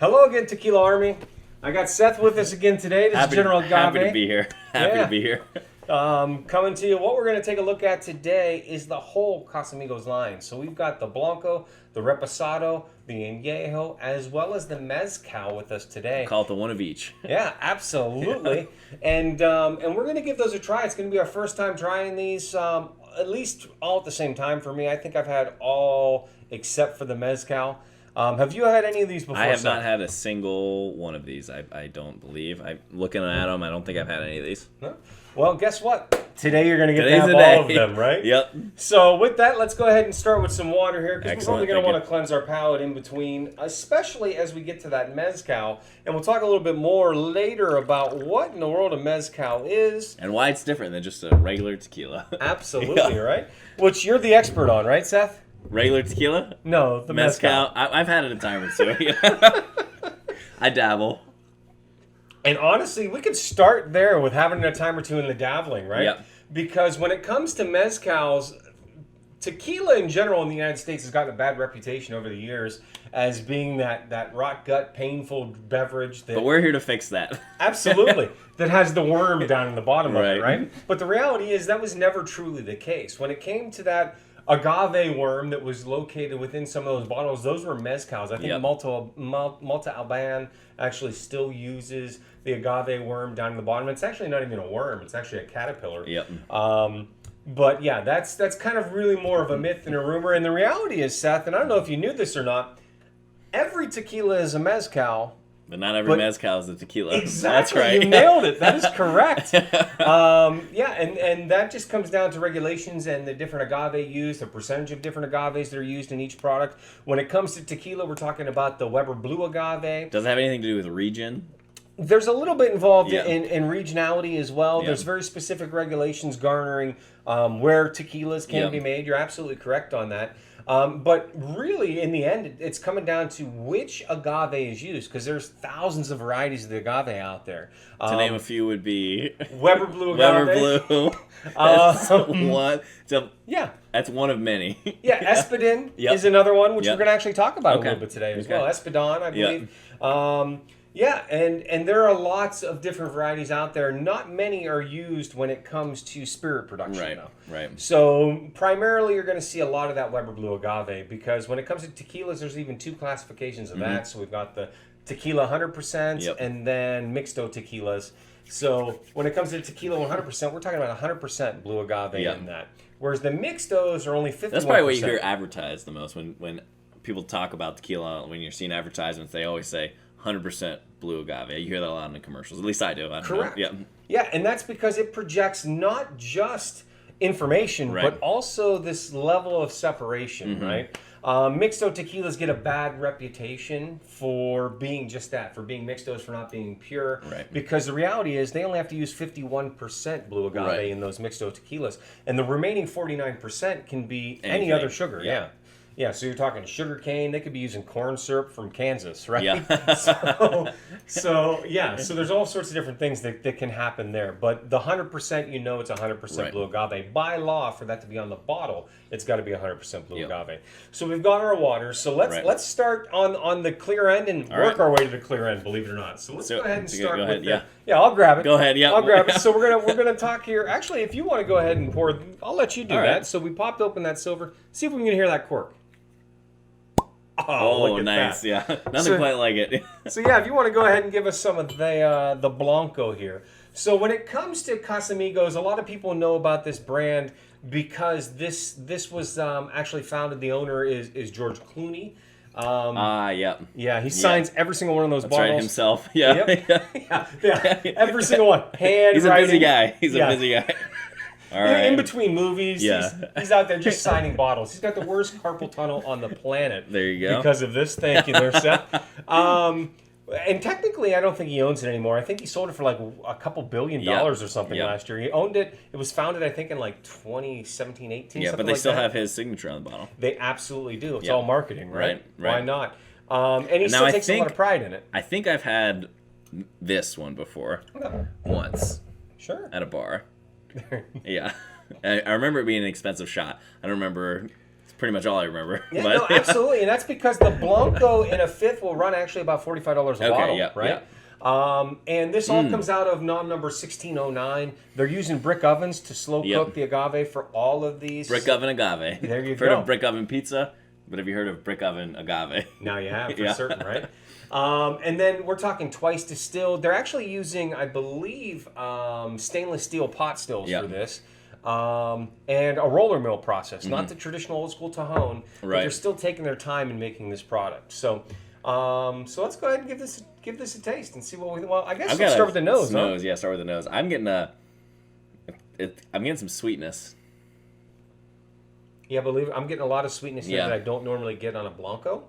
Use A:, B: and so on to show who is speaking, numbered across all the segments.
A: Hello again, Tequila Army. I got Seth with us again today. This is General Agave.
B: Happy to be here. Happy to be here.
A: Coming to you. What we're going to take a look at today is the whole Casamigos line. So we've got the Blanco, the Reposado, the Añejo, as well as the Mezcal with us today.
B: Call it the one of each.
A: Yeah, absolutely. And we're going to give those a try. It's going to be our first time trying these, at least all at the same time for me. I think I've had all except for the Mezcal. Have you had any of these before?
B: I have
A: Seth?
B: not had a single one of these. I don't believe. I'm looking at them. I don't think I've had any of these.
A: No? Well, guess what? Today you're going to get to
B: Today's
A: have
B: the
A: all of
B: day.
A: them, right?
B: Yep.
A: So with that, let's go ahead and start with some water here, because we're
B: Excellent,
A: probably going to
B: thank
A: want to cleanse our palate in between, especially as we get to that Mezcal. And we'll talk a little bit more later about what in the world a Mezcal is.
B: And why it's different than just a regular tequila.
A: Absolutely, right? Which you're the expert on, right, Seth?
B: Regular tequila?
A: No, the Mezcal.
B: I've had it a time or two. I dabble.
A: And honestly, we could start there with having a time or two in the dabbling, right?
B: Yep.
A: Because when it comes to mezcals, tequila in general in the United States has gotten a bad reputation over the years as being that rot gut, painful beverage.
B: But we're here to fix that.
A: Absolutely. That has the worm down in the bottom of it,
B: Right.
A: right? But the reality is that was never truly the case. When it came to that agave worm that was located within some of those bottles, those were mezcals. I think
B: Yep.
A: Malta Alban actually still uses the agave worm down in the bottom. It's actually not even a worm. It's actually a caterpillar.
B: Yep.
A: But yeah, that's kind of really more of a myth than a rumor. And the reality is, Seth, and I don't know if you knew this or not, every tequila is a mezcal.
B: But not every mezcal is a tequila.
A: Exactly.
B: That's right.
A: You nailed it. That is correct. Yeah, and that just comes down to regulations and the different agave used, the percentage of different agaves that are used in each product. When it comes to tequila, we're talking about the Weber Blue Agave.
B: Does it have anything to do with region?
A: There's a little bit involved
B: Yeah.
A: in regionality as well.
B: Yeah.
A: There's very specific regulations garnering where tequilas can
B: Yeah.
A: be made. You're absolutely correct on that. But really, in the end, it's coming down to which agave is used, because there's thousands of varieties of the agave out there.
B: To name a few would be
A: Weber Blue Agave.
B: Weber Blue. That's one.
A: Yeah.
B: That's one of many.
A: Yeah, Espadin
B: Yep.
A: is another one, which
B: Yep.
A: we're going to actually talk about a
B: Okay.
A: little bit today as
B: Okay.
A: well. Espadon, I believe. Yeah, and there are lots of different varieties out there. Not many are used when it comes to spirit production,
B: Right,
A: though.
B: right.
A: So primarily you're going to see a lot of that Weber Blue Agave, because when it comes to tequilas, there's even two classifications of that. So we've got the tequila 100%
B: Yep.
A: and then mixto tequilas. So when it comes to tequila 100%, we're talking about 100% blue agave
B: Yep.
A: in that. Whereas the mixtos are only 51%.
B: That's probably what you hear advertised the most when people talk about tequila. When you're seeing advertisements, they always say 100% blue agave. You hear that a lot in the commercials. At least I do. I don't
A: Correct.
B: know. Yeah.
A: Yeah, and that's because it projects not just information,
B: Right.
A: but also this level of separation, right? Mixto tequilas get a bad reputation for being just that, for being mixtos, for not being pure.
B: Right.
A: Because the reality is they only have to use 51% blue agave
B: Right.
A: in those mixto tequilas. And the remaining 49% can be any
B: Anything.
A: other sugar,
B: Yeah.
A: yeah. Yeah, so you're talking sugar cane. They could be using corn syrup from Kansas, right?
B: Yeah.
A: so there's all sorts of different things that can happen there. But the 100%, you know, it's 100%
B: Right.
A: blue agave. By law, for that to be on the bottle, it's got to be 100% blue
B: Yep.
A: agave. So we've got our water. So
B: Right.
A: let's start on the clear end and
B: All
A: work
B: right.
A: our way to the clear end. Believe it or not. So let's go ahead and start
B: go ahead,
A: with
B: yeah.
A: yeah. I'll grab it.
B: Go ahead, yeah.
A: I'll grab it. So we're gonna talk here. Actually, if you want to go ahead and pour, I'll let you do
B: All
A: that.
B: right.
A: So we popped open that silver. See if we can hear that cork.
B: Oh,
A: look at
B: nice.
A: that.
B: Yeah. Nothing
A: So-
B: quite like it.
A: So yeah, if you want to go ahead and give us some of the Blanco here. So when it comes to Casamigos, a lot of people know about this brand because this was actually founded. The owner is George Clooney.
B: Yep.
A: Yeah, he signs every single one of those
B: That's right,
A: bottles.
B: himself. Yeah.
A: Yeah, every single one.
B: He's a busy guy. He's a busy guy. All right.
A: In between movies,
B: Yeah.
A: he's out there just signing bottles. He's got the worst carpal tunnel on the planet.
B: There you go.
A: Because of this. Thank you there, Seth. And technically, I don't think he owns it anymore. I think he sold it for like a couple $1 billion or something last year. He owned it. It was founded, I think, in like 2017, 18,
B: Yeah,
A: something
B: but they
A: like
B: still
A: that.
B: have his signature on the bottle.
A: They absolutely do. It's
B: Yep.
A: all marketing, right?
B: Right.
A: Why not? And he
B: And now
A: still
B: I
A: takes a lot
B: think-
A: of pride in it.
B: I think I've had this one before. Once.
A: Sure.
B: At a bar. Yeah. I remember it being an expensive shot. I don't remember pretty much all I remember.
A: Yeah,
B: But,
A: no, absolutely, and that's because the Blanco in a fifth will run actually about $45 a bottle,
B: yeah,
A: right? And this all comes out of number 1609. They're using brick ovens to slow cook the agave for all of these.
B: Brick oven agave.
A: There you
B: Heard
A: go.
B: of brick oven pizza? But have you heard of brick oven agave?
A: Now you have, for certain, right? And then we're talking twice distilled. They're actually using, I believe, stainless steel pot stills for this. And a roller mill process, not the traditional old school Tajon, but they're still taking their time in making this product. So, so let's go ahead and give this a taste and see what we. Well, I guess we'll start with the nose.
B: Yeah, start with the nose. I'm getting I'm getting some sweetness.
A: Yeah, believe it, I'm getting a lot of sweetness here that I don't normally get on a Blanco.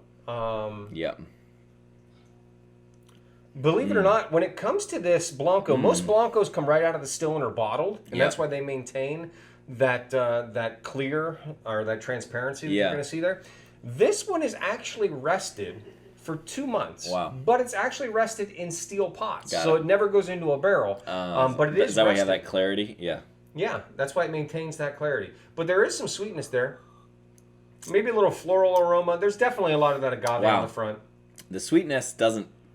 A: Believe it or not, when it comes to this Blanco, most Blancos come right out of the still and are bottled, and that's why they maintain that clear or that transparency that you're going to see there. This one is actually rested for 2 months.
B: Wow.
A: But it's actually rested in steel pots, so it never goes into a barrel. But it is
B: that why
A: rested.
B: you have that clarity? Yeah.
A: Yeah, that's why it maintains that clarity. But there is some sweetness there. Maybe a little floral aroma. There's definitely a lot of that agave on the front.
B: The sweetness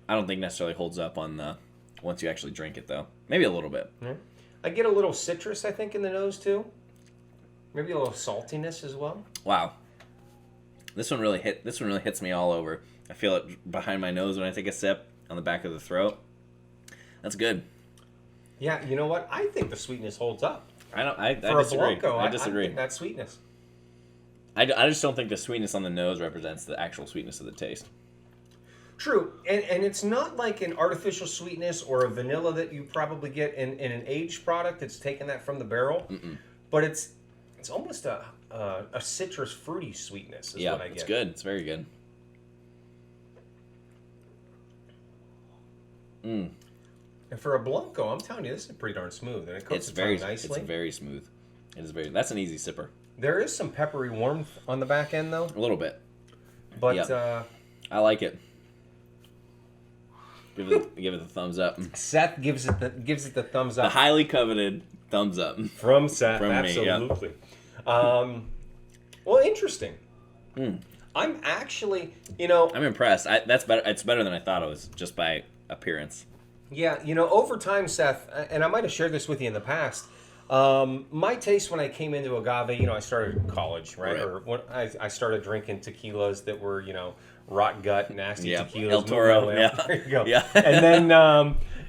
B: I don't think necessarily holds up on the once you actually drink it though. Maybe a little bit.
A: Yeah. I get a little citrus, I think, in the nose too. Maybe a little saltiness as well.
B: Wow. This one really hits me all over. I feel it behind my nose when I take a sip, on the back of the throat. That's good.
A: Yeah, you know what? I think the sweetness holds up.
B: I
A: For
B: disagree.
A: a Blanco,
B: I disagree.
A: I think that sweetness.
B: I just don't think the sweetness on the nose represents the actual sweetness of the taste.
A: True, and it's not like an artificial sweetness or a vanilla that you probably get in an aged product that's taken that from the barrel, but it's almost a citrus fruity sweetness is what I get.
B: It's good. It's very good.
A: And for a Blanco, I'm telling you, this is pretty darn smooth, and it cooks the tongue nicely.
B: It's very smooth. It is very. That's an easy sipper.
A: There is some peppery warmth on the back end, though.
B: A little bit.
A: But
B: I like it. Give it the thumbs up.
A: Seth gives it the thumbs up.
B: The highly coveted thumbs up
A: From Seth,
B: From
A: absolutely.
B: Me,
A: Well, interesting. I'm actually,
B: I'm impressed. That's better. It's better than I thought it was, just by appearance.
A: Yeah, over time, Seth, and I might have shared this with you in the past. My taste when I came into agave, I started in college, right? Or when I started drinking tequilas that were, rot gut, nasty tequilas.
B: El Toro,
A: There you go.
B: Yeah.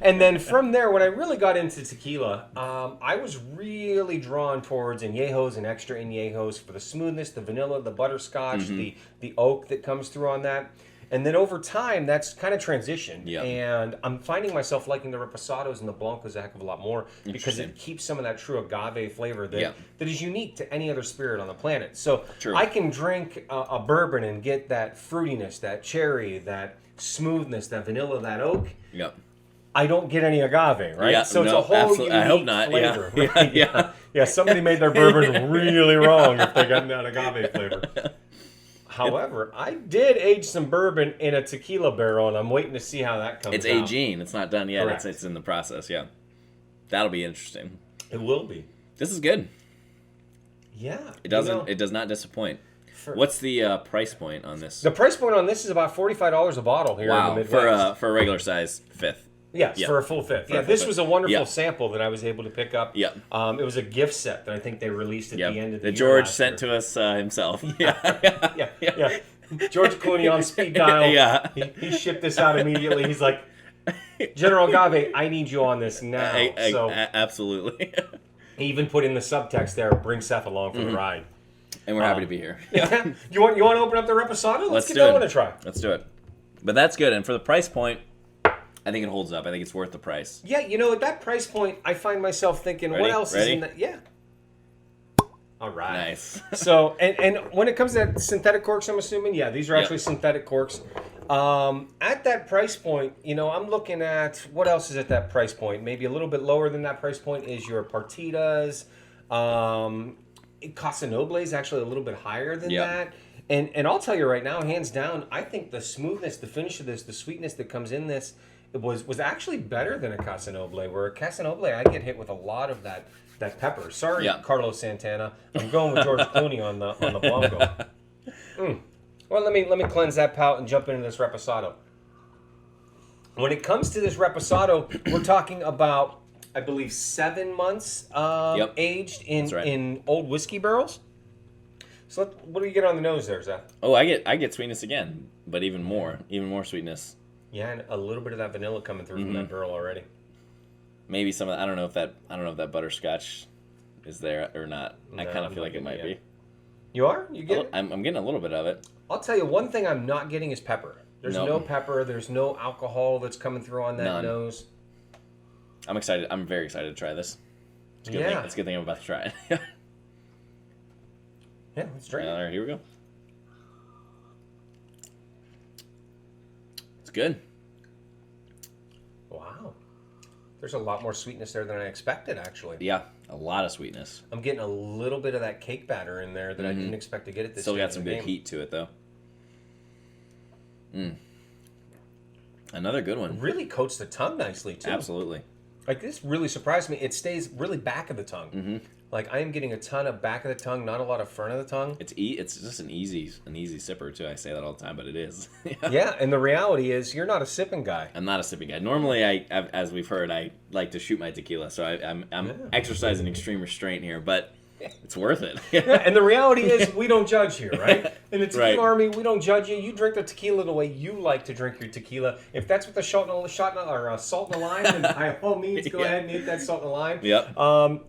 A: And then from there, when I really got into tequila, I was really drawn towards añejos and extra añejos for the smoothness, the vanilla, the butterscotch, the oak that comes through on that. And then over time, that's kind of transitioned. And I'm finding myself liking the reposados and the blancos a heck of a lot more because it keeps some of that true agave flavor that is unique to any other spirit on the planet. So I can drink a bourbon and get that fruitiness, that cherry, that smoothness, that vanilla, that oak. I don't get any agave, right? So it's a whole unique
B: I hope not.
A: flavor. Yeah, somebody made their bourbon really wrong if they got that agave flavor. However, I did age some bourbon in a tequila barrel, and I'm waiting to see how that comes out.
B: It's aging. It's not done yet.
A: Correct.
B: It's in the process, That'll be interesting.
A: It will be.
B: This is good.
A: Yeah.
B: It does not disappoint. What's the price point on this?
A: The price point on this is about $45 a bottle here in the Midwest.
B: For a regular size fifth.
A: Yes, for a full fifth. This was a wonderful sample that I was able to pick up. It was a gift set that I think they released at the end of the year.
B: That George sent to us himself.
A: Yeah. George Clooney on speed dial. He shipped this out immediately. He's like, General Agave, I need you on this now. So
B: absolutely.
A: He even put in the subtext there, bring Seth along for the ride.
B: And we're happy to be here.
A: You want to open up the reposado? Let's give that one a try.
B: Let's do it. But that's good. And for the price point, I think it holds up. I think it's worth the price.
A: Yeah, at that price point, I find myself thinking, what else is in that? Yeah. All right.
B: Nice.
A: So, and when it comes to synthetic corks, I'm assuming, these are actually synthetic corks. At that price point, I'm looking at, what else is at that price point? Maybe a little bit lower than that price point is your Partidas. Casa Noble is actually a little bit higher than that. And I'll tell you right now, hands down, I think the smoothness, the finish of this, the sweetness that comes in this, was actually better than a Casa Noble. Where a Casa Noble, I get hit with a lot of that pepper. Sorry, Carlos Santana. I'm going with George Clooney on the Blanco. Well, let me cleanse that palate and jump into this Reposado. When it comes to this Reposado, we're talking about, I believe, 7 months aged in old whiskey barrels. So what do you get on the nose there, Seth?
B: Oh, I get sweetness again, but even more sweetness.
A: Yeah, and a little bit of that vanilla coming through from that barrel already.
B: Maybe some of I don't know if that butterscotch is there or not. No, I kind of feel like it might be.
A: You are? You get it?
B: I'm getting a little bit of it.
A: I'll tell you one thing I'm not getting is pepper. There's no pepper. There's no alcohol that's coming through on that nose.
B: I'm excited. I'm very excited to try this. It's a good thing. It's a good thing I'm about to try it.
A: Yeah, let's drink.
B: All right, here we go. It's good.
A: Wow. There's a lot more sweetness there than I expected, actually.
B: Yeah, a lot of sweetness.
A: I'm getting a little bit of that cake batter in there that I didn't expect to get at this
B: Still got some good heat to it, though. Another good one.
A: It really coats the tongue nicely, too.
B: Absolutely.
A: Like, this really surprised me. It stays really back of the tongue. Like, I am getting a ton of back of the tongue, not a lot of front of the tongue.
B: It's just an easy sipper, too. I say that all the time, but it is.
A: Yeah, and the reality is you're not a sipping guy.
B: I'm not a sipping guy. Normally, as we've heard, I like to shoot my tequila, so I'm exercising extreme restraint here, but it's worth it.
A: And the reality is we don't judge here, right? In the Tequila Army, we don't judge you. You drink the tequila the way you like to drink your tequila. If that's with the salt and a lime, then by all means, go ahead and eat that salt and a lime.
B: Yep.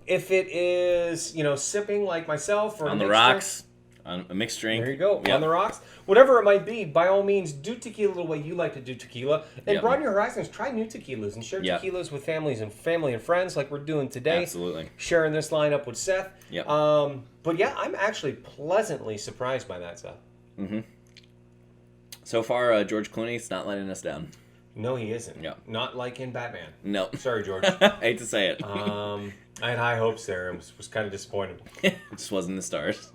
A: If it is, sipping like myself or
B: on the rocks, on a mixed drink.
A: There you go. Yep. On the rocks. Whatever it might be, by all means, do tequila the way you like to do tequila. And broaden your horizons. Try new tequilas and share tequilas with family and friends like we're doing today.
B: Absolutely.
A: Sharing this lineup with Seth.
B: Yep.
A: But yeah, I'm actually pleasantly surprised by that, Seth.
B: So far, George Clooney's not letting us down.
A: No, he isn't.
B: Yeah.
A: Not like in Batman.
B: No.
A: Sorry, George.
B: I hate to say it.
A: I had high hopes there and was kind of disappointed.
B: It just wasn't the stars.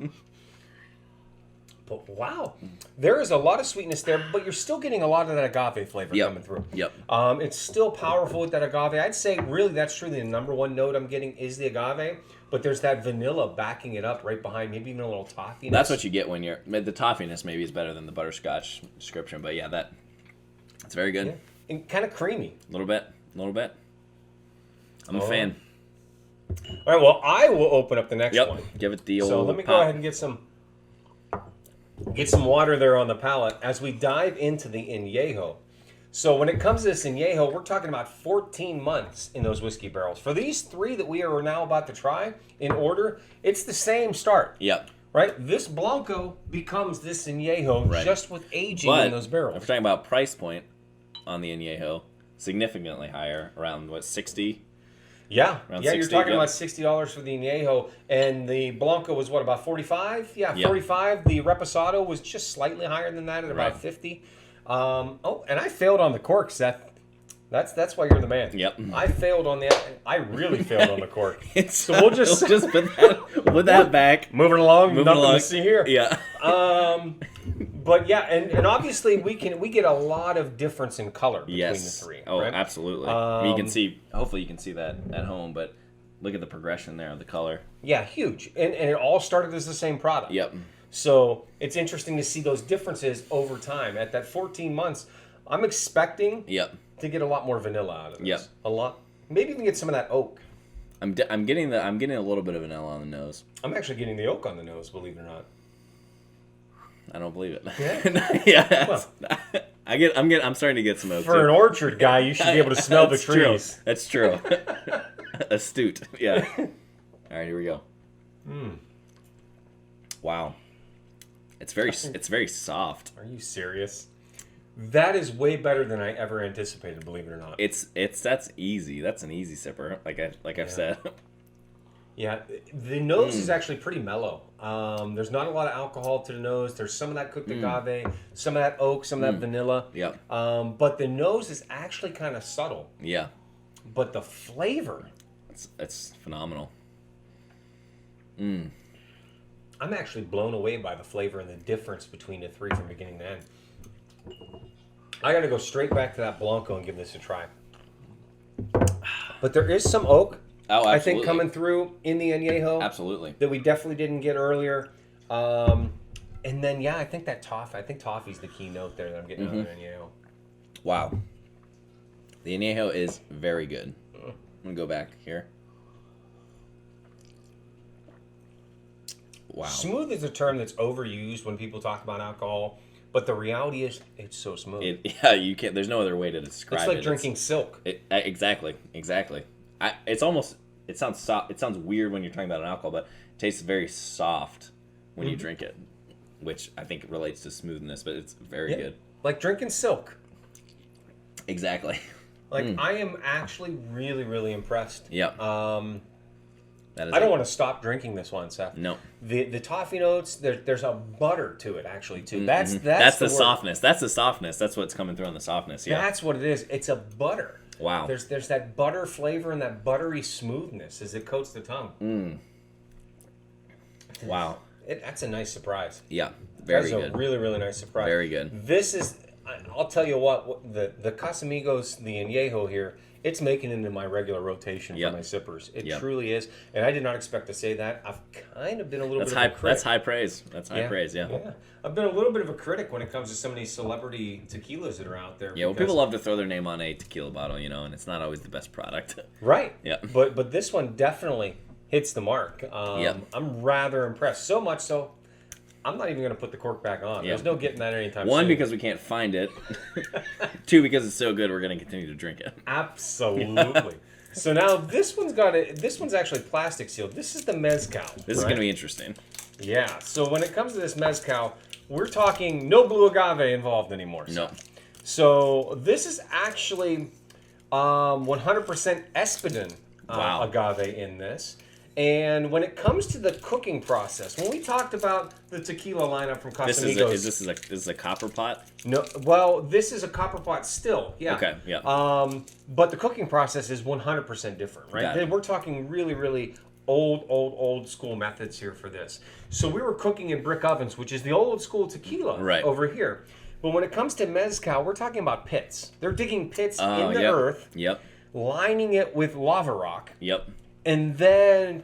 A: But wow, there is a lot of sweetness there, but you're still getting a lot of that agave flavor coming through.
B: Yep.
A: It's still powerful with that agave. I'd say really that's truly the number one note I'm getting is the agave, but there's that vanilla backing it up right behind, maybe even a little toffee.
B: That's what you get when you're the toffiness. Maybe is better than the butterscotch description, but yeah, that's very good.
A: Yeah. And kind of creamy.
B: A little bit. I'm a fan.
A: All right, well, I will open up the next one.
B: Give it the old.
A: So let me go ahead and get some water there on the palate as we dive into the Añejo. So when it comes to this Añejo, we're talking about 14 months in those whiskey barrels. For these three that we are now about to try in order, it's the same start.
B: Yep.
A: Right? This Blanco becomes this Añejo just with aging in those barrels.
B: If we're talking about price point on the Añejo, significantly higher, around, 60?
A: Yeah,
B: around
A: you're
B: 60,
A: talking about $60 for the Añejo, and the Blanco was what, about 45? Yeah, 45. The Reposado was just slightly higher than that at about 50. And I failed on the cork, Seth. That's why you're the man.
B: Yep.
A: I failed on I really failed on the cork.
B: So we'll just put that back.
A: Moving along. Nothing to see here.
B: Yeah.
A: But yeah, and obviously we get a lot of difference in color between the three.
B: Oh,
A: right?
B: absolutely. You can see. Hopefully, you can see that at home. But look at the progression there of the color.
A: Yeah, huge. And it all started as the same product.
B: Yep.
A: So it's interesting to see those differences over time. At that 14 months, I'm expecting to get a lot more vanilla out of this.
B: Yep.
A: A lot. Maybe even get some of that oak.
B: I'm getting a little bit of vanilla on the nose.
A: I'm actually getting the oak on the nose, believe it or not.
B: I don't believe it.
A: Yeah.
B: Well, I'm starting to get some oak.
A: For an orchard guy, you should be able to smell the trees.
B: True. That's true. Astute. Yeah. All right, here we go. Wow. It's very soft.
A: Are you serious? That is way better than I ever anticipated, believe it or not.
B: That's easy. That's an easy sipper, like I've said.
A: Yeah, the nose is actually pretty mellow. There's not a lot of alcohol to the nose. There's some of that cooked agave, some of that oak, some of that vanilla.
B: Yeah.
A: But the nose is actually kind of subtle.
B: Yeah.
A: But the flavor,
B: it's phenomenal.
A: I'm actually blown away by the flavor and the difference between the three from beginning to end. I got to go straight back to that Blanco and give this a try. But there is some oak.
B: Oh, absolutely.
A: I think coming through in the Añejo.
B: Absolutely.
A: That we definitely didn't get earlier. And then, yeah, I think toffee's the key note there that I'm getting out of the añejo.
B: Wow. The añejo is very good. I'm going to go back here. Wow.
A: Smooth is a term that's overused when people talk about alcohol, but the reality is it's so smooth.
B: You can't. There's no other way to describe it.
A: It's like drinking silk.
B: Exactly. It sounds soft. It sounds weird when you're talking about an alcohol, but it tastes very soft when you drink it, which I think relates to smoothness, but it's very good.
A: Like drinking silk.
B: Exactly.
A: Like I am actually really, really impressed.
B: Yeah.
A: I don't want to stop drinking this one, Seth.
B: No.
A: The toffee notes, there's a butter to it actually too. That's
B: the softness. That's the softness. That's what's coming through on the softness. Yeah.
A: That's what it is. It's a butter.
B: Wow.
A: There's that butter flavor and that buttery smoothness as it coats the tongue.
B: Wow.
A: That's a nice surprise.
B: Yeah. Very
A: That's
B: good.
A: a really, really nice surprise.
B: Very good.
A: This is, I'll tell you what, the Casamigos, the añejo here, it's making it into my regular rotation for my sippers. It truly is. And I did not expect to say that. I've kind of been a little bit of a critic.
B: That's high praise. That's high praise, yeah.
A: I've been a little bit of a critic when it comes to some of these celebrity tequilas that are out there.
B: Yeah, well, people love to throw their name on a tequila bottle, and it's not always the best product.
A: Right.
B: Yeah.
A: But this one definitely hits the mark. I'm rather impressed. So much so, I'm not even going to put the cork back on. There's no getting that anytime soon.
B: One, because we can't find it. Two, because it's so good, we're going to continue to drink it.
A: Absolutely. So now this one's actually plastic sealed. This is the mezcal.
B: This is going to be interesting.
A: Yeah. So when it comes to this mezcal, we're talking no blue agave involved anymore.
B: No.
A: So this is actually 100% Espadon agave in this. And when it comes to the cooking process, when we talked about the tequila lineup from Casamigos,
B: this is a copper pot?
A: No, well, this is a copper pot still. Yeah.
B: Okay. Yeah.
A: But the cooking process is 100% different, right? We're talking really, really old school methods here for this. So we were cooking in brick ovens, which is the old school tequila over here. But when it comes to mezcal, we're talking about pits. They're digging pits in the earth, lining it with lava rock.
B: Yep.
A: And then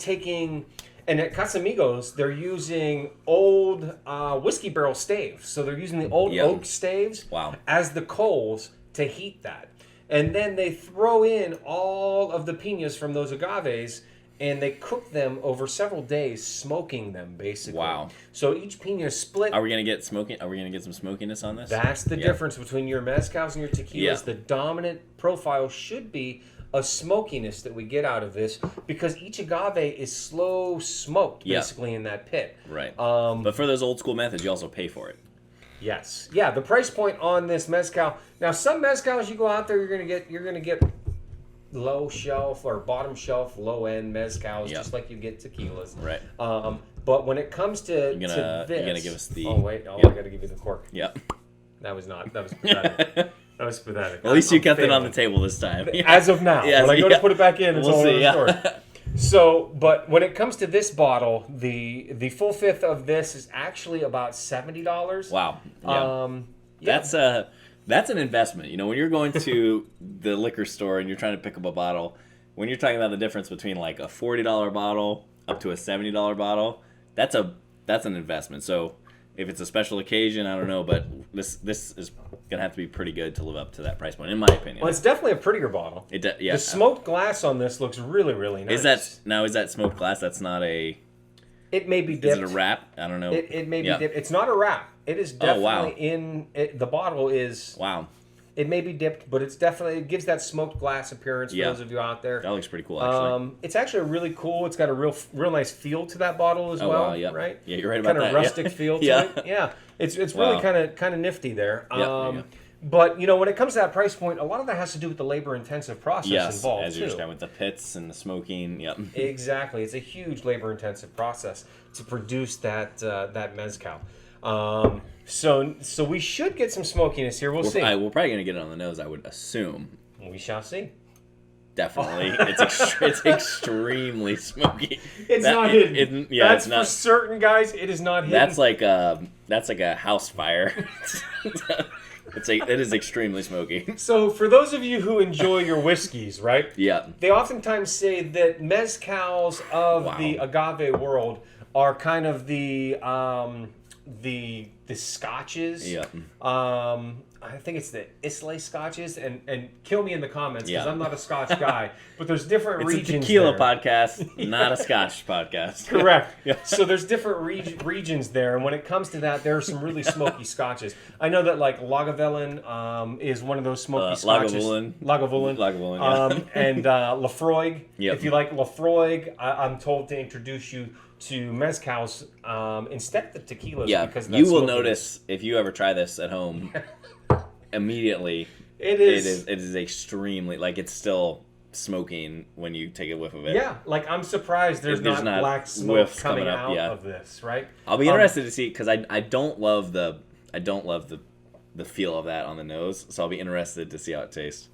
A: and at Casamigos, they're using old whiskey barrel staves. So they're using the old oak staves as the coals to heat that. And then they throw in all of the piñas from those agaves, and they cook them over several days, smoking them, basically.
B: Wow.
A: So each piña is split.
B: Are we going to get smoking? Are we going to get some smokiness on this?
A: That's the difference between your mezcals and your tequilas. Yeah. The dominant profile should be a smokiness that we get out of this, because each agave is slow smoked basically in that pit.
B: Right. But for those old school methods, you also pay for it.
A: Yes. Yeah. The price point on this mezcal. Now, some mezcals you go out there, you're gonna get low shelf or bottom shelf, low end mezcals, just like you get tequilas.
B: Right.
A: But when it comes to this,
B: you're gonna give us the.
A: Oh wait, I gotta give you the cork.
B: Yep.
A: That was pathetic. That was pathetic.
B: At least you kept it on the table this time.
A: As of now. When I go to put it back in, it's all over the store. So, but when it comes to this bottle, the full fifth of this is actually about $70.
B: Wow. Yeah. That's an investment. When you're going to the liquor store and you're trying to pick up a bottle, when you're talking about the difference between like a $40 bottle up to a $70 bottle, that's an investment. So if it's a special occasion, I don't know, but this is gonna have to be pretty good to live up to that price point, in my opinion.
A: Well, it's definitely a prettier bottle. The smoked glass on this looks really, really nice.
B: Is that smoked glass? That's not a.
A: It may be dipped.
B: Is it a wrap? I don't know.
A: It may be dipped. It's not a wrap. It is definitely the bottle is.
B: Wow.
A: It may be dipped, but it gives that smoked glass appearance for those of you out there.
B: That looks pretty cool, actually.
A: It's actually really cool. It's got a real nice feel to that bottle as well, right?
B: Yeah, you're right about that.
A: Kind of rustic feel to it. Yeah, it's really kind of nifty there. But when it comes to that price point, a lot of that has to do with the labor-intensive process involved
B: as you're just with the pits and the smoking. Yep.
A: Exactly, it's a huge labor-intensive process to produce that mezcal. So we should get some smokiness here. We'll see.
B: We're probably going to get it on the nose, I would assume.
A: We shall see.
B: Definitely. It's extremely smoky.
A: It's not hidden. That's for certain, guys. It is not hidden.
B: That's like a house fire. It is extremely smoky.
A: So for those of you who enjoy your whiskeys, right?
B: Yeah.
A: They oftentimes say that mezcals of the agave world are kind of the the scotches.
B: Yeah.
A: I think it's the Islay scotches, and kill me in the comments because
B: Yeah.
A: I'm not a Scotch guy. But there's different
B: It's
A: regions.
B: a tequila
A: there.
B: podcast, not a Scotch podcast.
A: Correct.
B: Yeah.
A: So there's different regions there, and when it comes to that, there are some really smoky scotches. I know that like Lagavulin is one of those smoky scotches.
B: Lagavulin, yeah.
A: And Lafroig.
B: Yep.
A: If you like Lafroig, I'm told to introduce you to mezcals instead of the tequilas.
B: Yeah,
A: because
B: you will notice if you ever try this at home. Immediately,
A: it is
B: extremely like it's still smoking when you take a whiff of it.
A: Yeah, like I'm surprised there's not black smoke
B: whiffs
A: coming
B: up,
A: out of this, right?
B: I'll be interested to see because I don't love the feel of that on the nose, so I'll be interested to see how it tastes.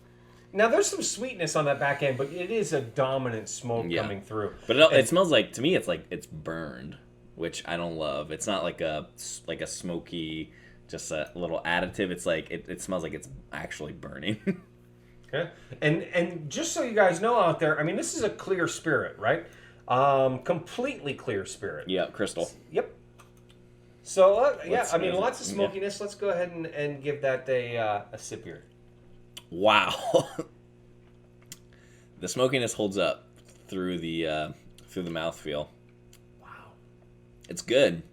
A: Now there's some sweetness on that back end, but it is a dominant smoke coming through.
B: But it smells like, to me, it's like it's burned, which I don't love. It's not like a smoky, just a little additive. It's like it smells like it's actually burning.
A: Okay. And just so you guys know out there, I mean, this is a clear spirit, right? Completely clear spirit.
B: Yeah, crystal.
A: Yep. So
B: Let's
A: I mean,
B: smell it.
A: lots of smokiness. Let's go ahead and give that a sip here.
B: Wow. The smokiness holds up through the mouthfeel.
A: Wow.
B: It's good.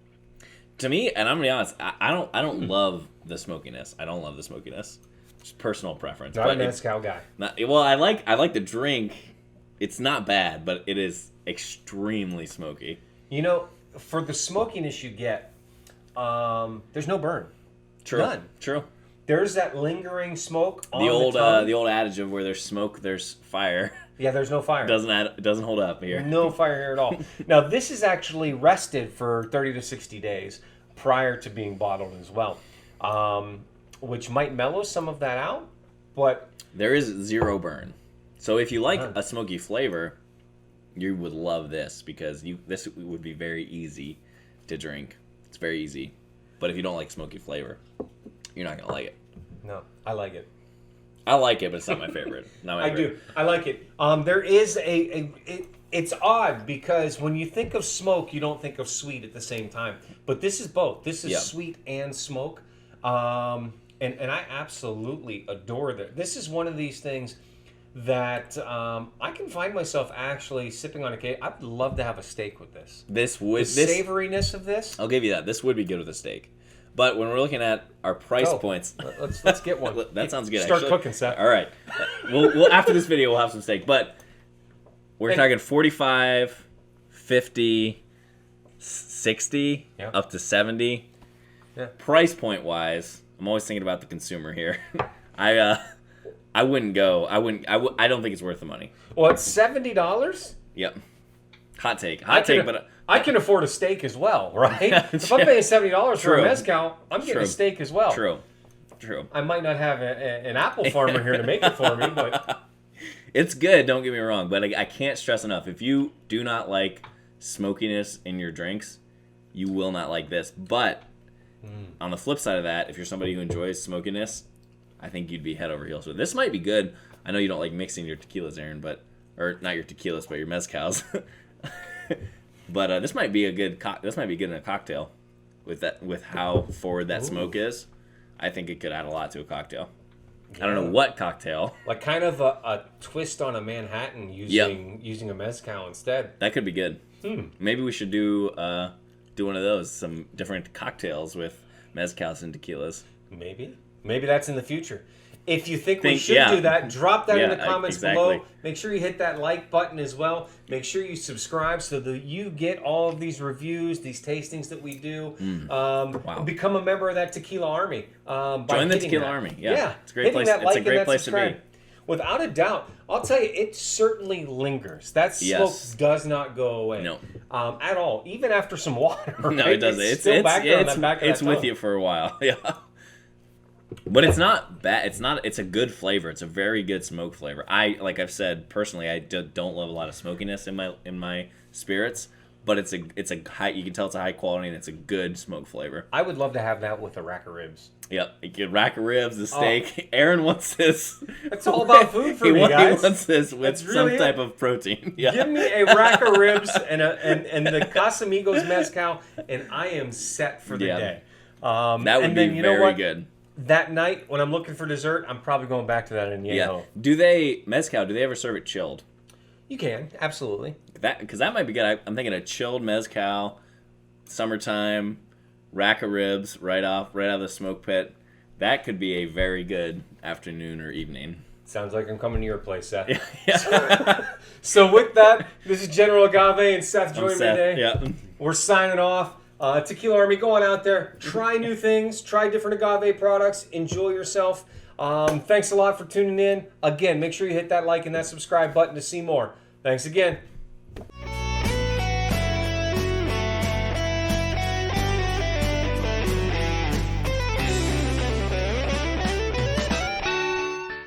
B: To me, and I'm gonna be honest, I don't love the smokiness. I don't love the smokiness. Just personal preference.
A: Not a mezcal guy.
B: I like the drink. It's not bad, but it is extremely smoky.
A: You know, for the smokiness you get, there's no burn.
B: True.
A: None.
B: True.
A: There's that lingering smoke on
B: The old
A: the tongue.
B: the old adage of where there's smoke, there's fire.
A: Yeah, there's no fire.
B: Doesn't hold up here.
A: No fire here at all. Now, this is actually rested for 30 to 60 days prior to being bottled as well, which might mellow some of that out, but...
B: There is zero burn. So if you like a smoky flavor, you would love this because this would be very easy to drink. It's very easy. But if you don't like smoky flavor, you're not going to like it.
A: No, I like it.
B: I like it, but it's not my favorite. Not my favorite.
A: do. I like it. There is it's odd because when you think of smoke, you don't think of sweet at the same time. But this is both. This is sweet and smoke. And I absolutely adore that. This is one of these things that I can find myself actually sipping on a cake. I'd love to have a steak with this. The savoriness of this.
B: I'll give you that. This would be good with a steak. But when we're looking at our price points,
A: let's get one.
B: That sounds good.
A: Start cooking, Seth.
B: All right. We'll after this video we'll have some steak, but we're talking 45, 50, 60, up to 70.
A: Yeah.
B: Price point wise, I'm always thinking about the consumer here. I wouldn't go. I don't think it's worth the money.
A: Well, it's $70.
B: Yep. Hot take, but
A: I can afford a steak as well, right? If I'm paying $70 for a mezcal, I'm getting a steak as well.
B: True.
A: I might not have an apple farmer here to make it for me, but
B: it's good. Don't get me wrong, but I can't stress enough. If you do not like smokiness in your drinks, you will not like this. But on the flip side of that, if you're somebody who enjoys smokiness, I think you'd be head over heels with it. This might be good. I know you don't like mixing your tequilas, Aaron, or not your tequilas, but your mezcals. But this might be good in a cocktail, with how forward that smoke is. I think it could add a lot to a cocktail. Yeah. I don't know what cocktail.
A: Like kind of a twist on a Manhattan using a mezcal instead.
B: That could be good. Maybe we should do one of those. Some different cocktails with mezcals and tequilas.
A: Maybe that's in the future. If you think we should do that, drop that in the comments below. Make sure you hit that like button as well. Make sure you subscribe so that you get all of these reviews, these tastings that we do. Become a member of that Tequila Army.
B: Join the Tequila Army. Yeah. It's a great place. It's a great place to be.
A: Without a doubt, I'll tell you, it certainly lingers. That smoke does not go away.
B: No.
A: At all. Even after some water. Right?
B: No, it doesn't. It's still back there on that back of that tongue. With you for a while. Yeah. But it's not bad. It's a good flavor. It's a very good smoke flavor. Like I've said personally, I don't love a lot of smokiness in my spirits, but it's a high. You can tell it's a high quality and it's a good smoke flavor.
A: I would love to have that with a rack of ribs.
B: Yep, you get rack of ribs, the steak. Aaron wants this.
A: It's all about food for me, guys.
B: He wants this with some type of protein. Yeah.
A: Give me a rack of ribs and the Casamigos mezcal, and I am set for the day.
B: That would be very good.
A: That night, when I'm looking for dessert, I'm probably going back to that añejo.
B: Yeah. Do they ever serve it chilled?
A: You can, absolutely.
B: Because that might be good. I'm thinking a chilled mezcal, summertime, rack of ribs right out of the smoke pit. That could be a very good afternoon or evening.
A: Sounds like I'm coming to your place, Seth.
B: Yeah.
A: So with that, this is General Agave and Seth joining me today.
B: Yeah.
A: We're signing off. Tequila Army, go on out there, try new things, try different agave products, enjoy yourself. Thanks a lot for tuning in. Again, make sure you hit that like and that subscribe button to see more. Thanks again.